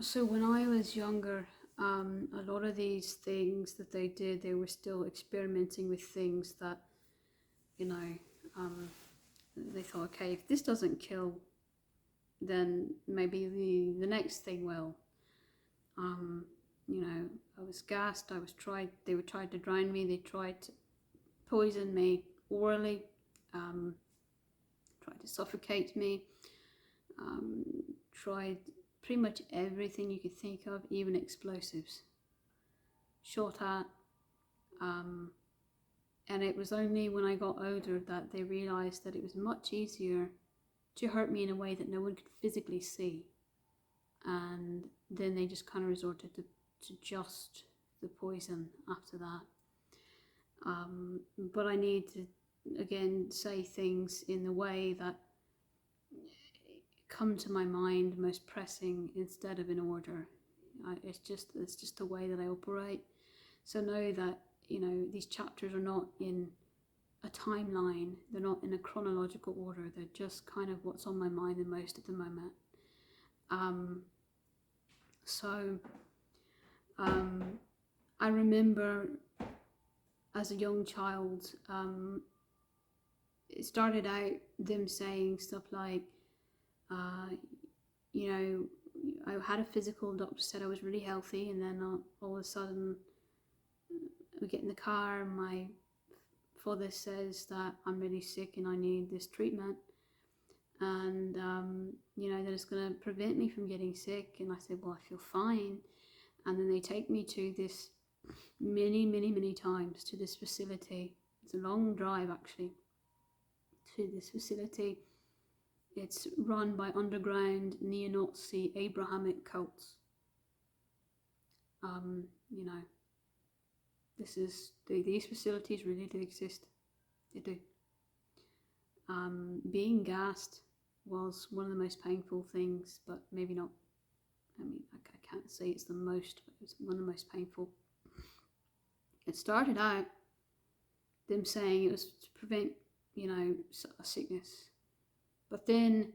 So when I was younger, a lot of these things that they did, they were still experimenting with things that, you know, um, they thought, okay, if this doesn't kill, then maybe the next thing will. Um, I was gassed. I was tried. They were tried to drown me. They tried to poison me orally. Um, Tried to suffocate me. Um, Tried pretty much everything you could think of, even explosives. Shot at. Um, and it was only when I got older that they realised that it was much easier to hurt me in a way that no one could physically see. And then they just kind of resorted to just the poison after that. But I need to, again, say things in the way that come to my mind most pressing instead of in order. It's just the way that I operate. So know that, these chapters are not in a timeline, they're not in a chronological order, they're just kind of what's on my mind the most at the moment. So I remember as a young child, it started out them saying stuff like, I had a physical, doctor said I was really healthy, and then all of a sudden we get in the car and my father says that I'm really sick and I need this treatment, and that it's going to prevent me from getting sick. And I said, well, I feel fine. And then they take me to this many times to this facility. It's a long drive actually to this facility. It's run by underground neo-Nazi Abrahamic cults. These facilities really do exist. They do. Being gassed was one of the most painful things, but maybe not. I mean, I can't say it's the most, but it was one of the most painful. It started out them saying it was to prevent, a sickness. But then,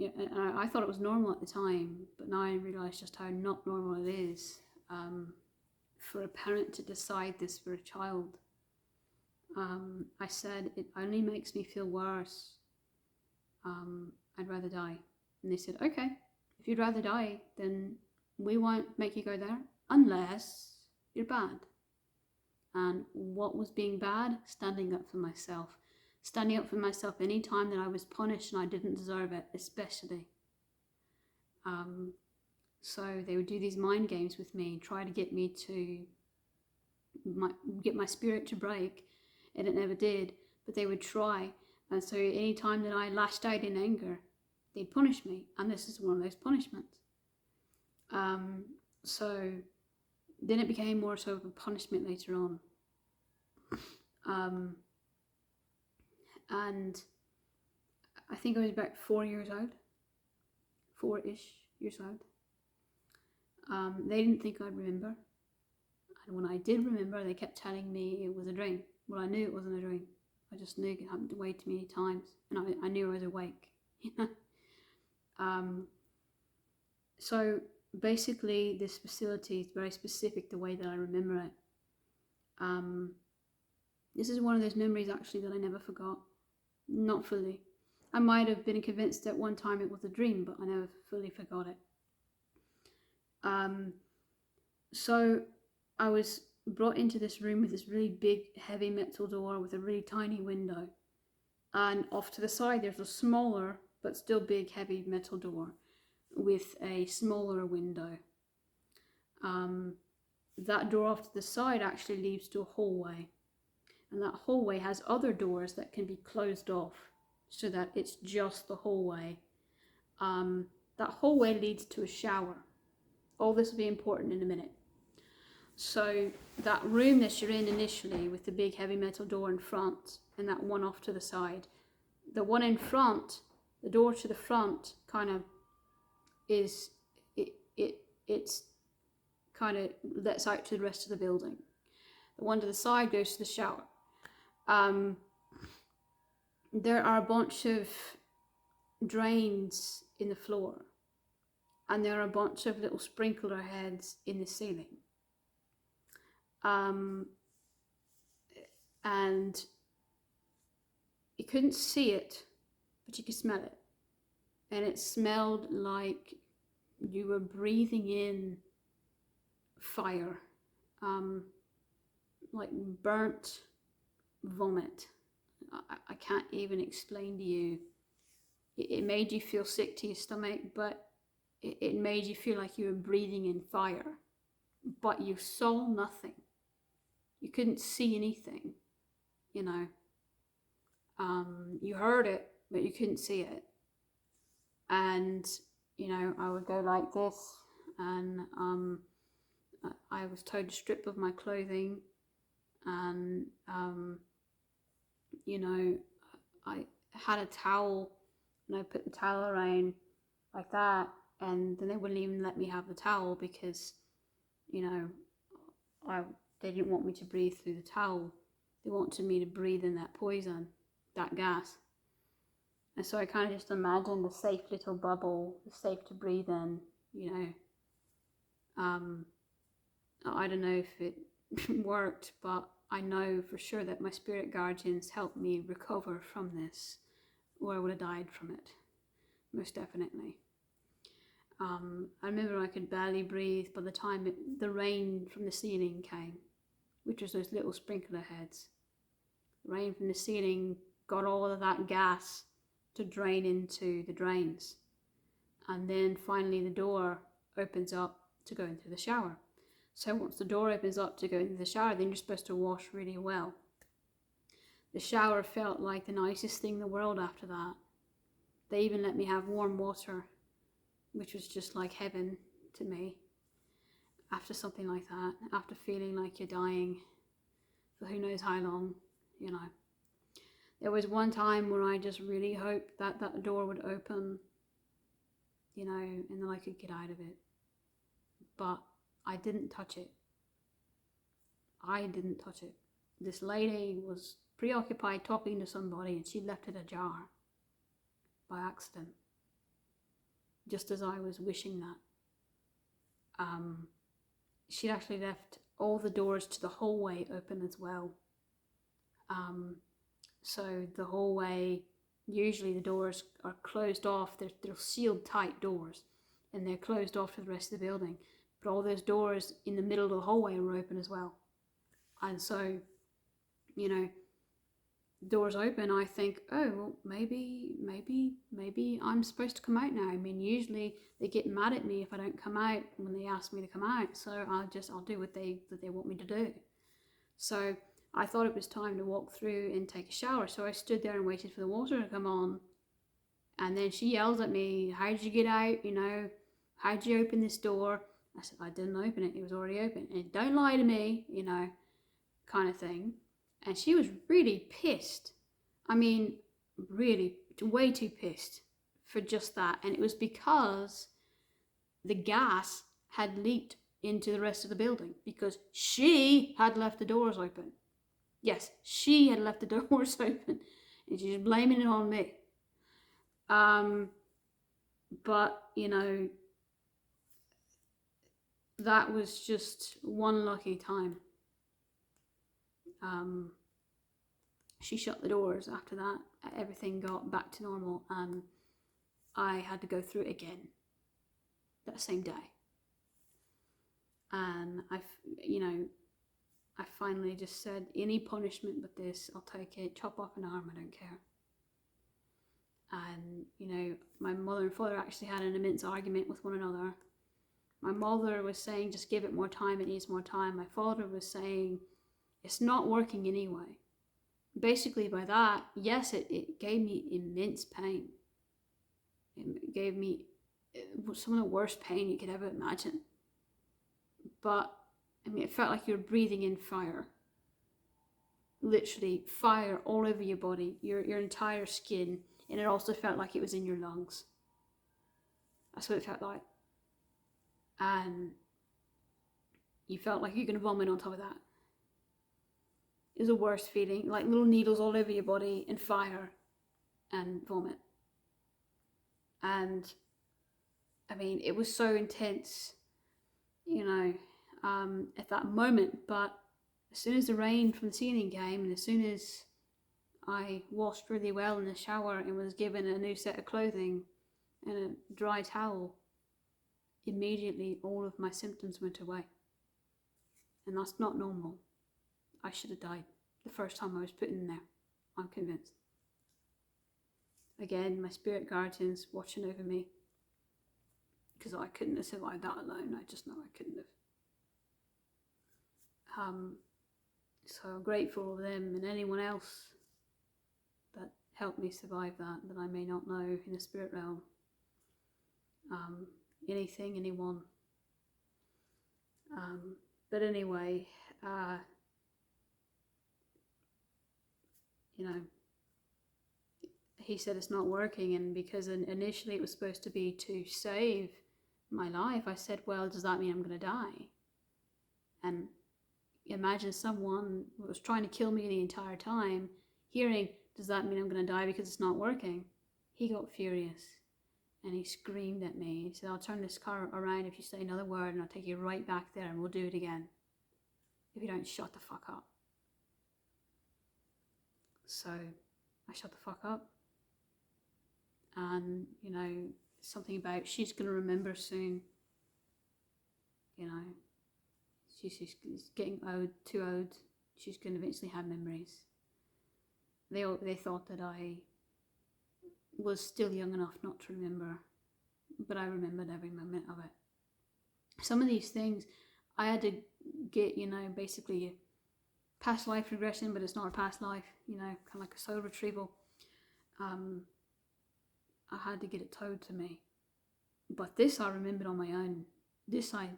I thought it was normal at the time, but now I realise just how not normal it is for a parent to decide this for a child. I said, it only makes me feel worse. I'd rather die. And they said, okay, if you'd rather die, then we won't make you go there unless you're bad. And what was being bad? Standing up for myself. Standing up for myself any time that I was punished and I didn't deserve it, especially. So they would do these mind games with me, try to get me to get my spirit to break, and it never did, but they would try. And so any time that I lashed out in anger, they'd punish me, and this is one of those punishments. So then it became more sort of a punishment later on. And I think I was about 4 years old, 4-ish years old. They didn't think I'd remember. And when I did remember, they kept telling me it was a dream. Well, I knew it wasn't a dream. I just knew it happened way too many times. And I knew I was awake. So basically, this facility is very specific the way that I remember it. This is one of those memories actually that I never forgot. Not fully. I might have been convinced at one time it was a dream, but I never fully forgot it. So I was brought into this room with this really big, heavy metal door with a really tiny window. And off to the side, there's a smaller, but still big, heavy metal door with a smaller window. That door off to the side actually leads to a hallway. And that hallway has other doors that can be closed off so that it's just the hallway. That hallway leads to a shower. All this will be important in a minute. So that room that you're in initially with the big heavy metal door in front and that one off to the side, the one in front, the door to the front kind of is, it's kind of lets out to the rest of the building. The one to the side goes to the shower. There are a bunch of drains in the floor, and there are a bunch of little sprinkler heads in the ceiling. And you couldn't see it, but you could smell it. And it smelled like you were breathing in fire, like burnt vomit. I can't even explain to you. It made you feel sick to your stomach, but it made you feel like you were breathing in fire. But you saw nothing. You couldn't see anything, you know. You heard it, but you couldn't see it. And, you know, I would go like this, and I was told to strip of my clothing, and, you know, I had a towel, and I put the towel around like that, and then they wouldn't even let me have the towel because, you know, they didn't want me to breathe through the towel. They wanted me to breathe in that poison, that gas. And so I kind of just imagined a safe little bubble, safe to breathe in, you know. I don't know if it worked, but I know for sure that my spirit guardians helped me recover from this, or I would have died from it, most definitely. I remember I could barely breathe by the time the rain from the ceiling came, which was those little sprinkler heads. Rain from the ceiling got all of that gas to drain into the drains. And then finally the door opens up to go into the shower. So once the door opens up to go into the shower, then you're supposed to wash really well. The shower felt like the nicest thing in the world after that. They even let me have warm water, which was just like heaven to me. After something like that, after feeling like you're dying for who knows how long, you know. There was one time where I just really hoped that that door would open, you know, and then I could get out of it. But I didn't touch it. I didn't touch it. This lady was preoccupied talking to somebody, and she left it ajar by accident, just as I was wishing that. She'd actually left all the doors to the hallway open as well. So the hallway, usually the doors are closed off. They're sealed tight doors, and they're closed off to the rest of the building. But all those doors in the middle of the hallway were open as well. And so, you know, doors open, I think, oh, well, maybe I'm supposed to come out now. I mean, usually they get mad at me if I don't come out when they ask me to come out. So I'll do what they want me to do. So I thought it was time to walk through and take a shower. So I stood there and waited for the water to come on. And then she yells at me, how did you get out? You know, how did you open this door? I said, I didn't open it. It was already open. And don't lie to me, you know, kind of thing. And she was really pissed. I mean, really way too pissed for just that. And it was because the gas had leaked into the rest of the building because she had left the doors open. Yes, she had left the doors open, and she's blaming it on me. But, you know, that was just one lucky time. She shut the doors after that. Everything got back to normal, and I had to go through it again that same day. And I finally just said, any punishment but this, I'll take it. Chop off an arm, I don't care. And, you know, my mother and father actually had an immense argument with one another. My mother was saying, just give it more time, it needs more time. My father was saying, it's not working anyway. Basically by that, yes, it gave me immense pain. It gave me some of the worst pain you could ever imagine. But, I mean, it felt like you were breathing in fire. Literally, fire all over your body, your entire skin. And it also felt like it was in your lungs. That's what it felt like. And you felt like you're going to vomit on top of that. It was the worst feeling, like little needles all over your body and fire and vomit. And I mean, it was so intense, you know, at that moment. But as soon as the rain from the ceiling came, and as soon as I washed really well in the shower and was given a new set of clothing and a dry towel, immediately all of my symptoms went away. And that's not normal. I should have died the first time I was put in there. I'm convinced. Again, my spirit guardians watching over me, because I couldn't have survived that alone. I just know I couldn't have. So I'm grateful for them and anyone else that helped me survive that I may not know in the spirit realm. Anything, anyone. But anyway, you know, he said it's not working, and because initially it was supposed to be to save my life, I said, well, does that mean I'm going to die? And imagine someone who was trying to kill me the entire time hearing, does that mean I'm going to die because it's not working? He got furious and he screamed at me. He said, I'll turn this car around if you say another word, and I'll take you right back there and we'll do it again if you don't shut the fuck up. So I shut the fuck up. And, you know, something about she's going to remember soon. You know, she's getting too old. She's going to eventually have memories. They thought that I was still young enough not to remember, but I remembered every moment of it. Some of these things I had to get, you know, basically a past life regression, but it's not a past life, you know, kind of like a soul retrieval. I had to get it told to me. But this I remembered on my own. This I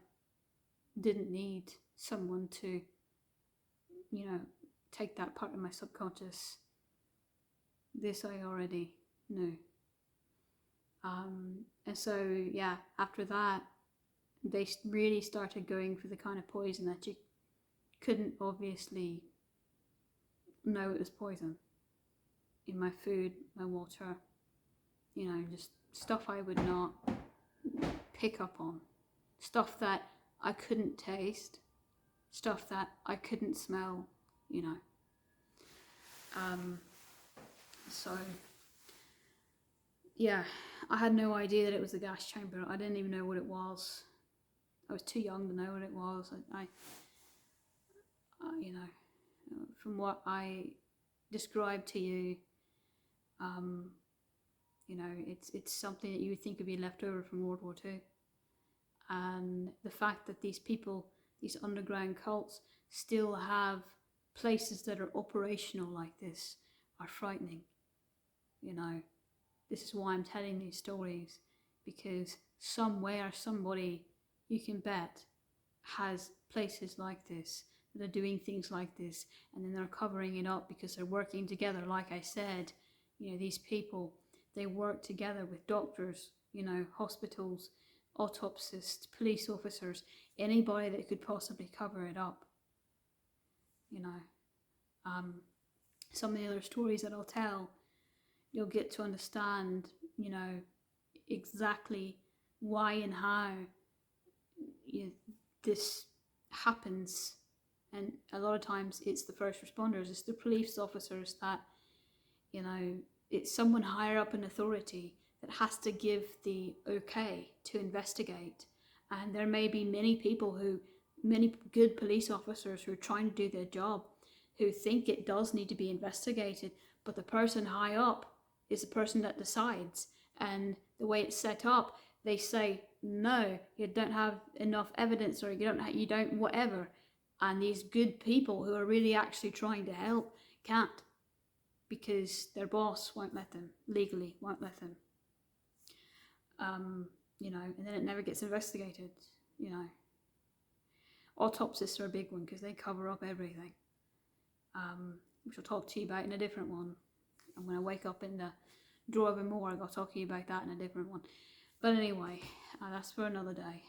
didn't need someone to, you know, take that part of my subconscious. This I already knew. And so, yeah, after that, they really started going for the kind of poison that you couldn't obviously know it was poison. In my food, my water, you know, just stuff I would not pick up on. Stuff that I couldn't taste. Stuff that I couldn't smell, you know. So, yeah, I had no idea that it was a gas chamber. I didn't even know what it was. I was too young to know what it was. I you know, from what I described to you, you know, it's something that you would think would be left over from World War II. And the fact that these people, these underground cults, still have places that are operational like this are frightening. You know, this is why I'm telling these stories, because somewhere, somebody, you can bet, has places like this that are doing things like this, and then they're covering it up because they're working together. Like I said, you know, these people, they work together with doctors, you know, hospitals, autopsists, police officers, anybody that could possibly cover it up. You know, some of the other stories that I'll tell, you'll get to understand, you know, exactly why and how this happens. And a lot of times it's the first responders, it's the police officers that, you know, it's someone higher up in authority that has to give the okay to investigate. And there may be many good police officers who are trying to do their job, who think it does need to be investigated, but the person high up is the person that decides. And the way it's set up, they say, no, you don't have enough evidence, or you don't whatever. And these good people who are really actually trying to help can't, because their boss won't let them, legally won't let them. You know, and then it never gets investigated, you know. Autopsies are a big one because they cover up everything, which I'll talk to you about in a different one. And when I wake up in the drawer of a morgue, I'll talk to you about that in a different one. But anyway, that's for another day.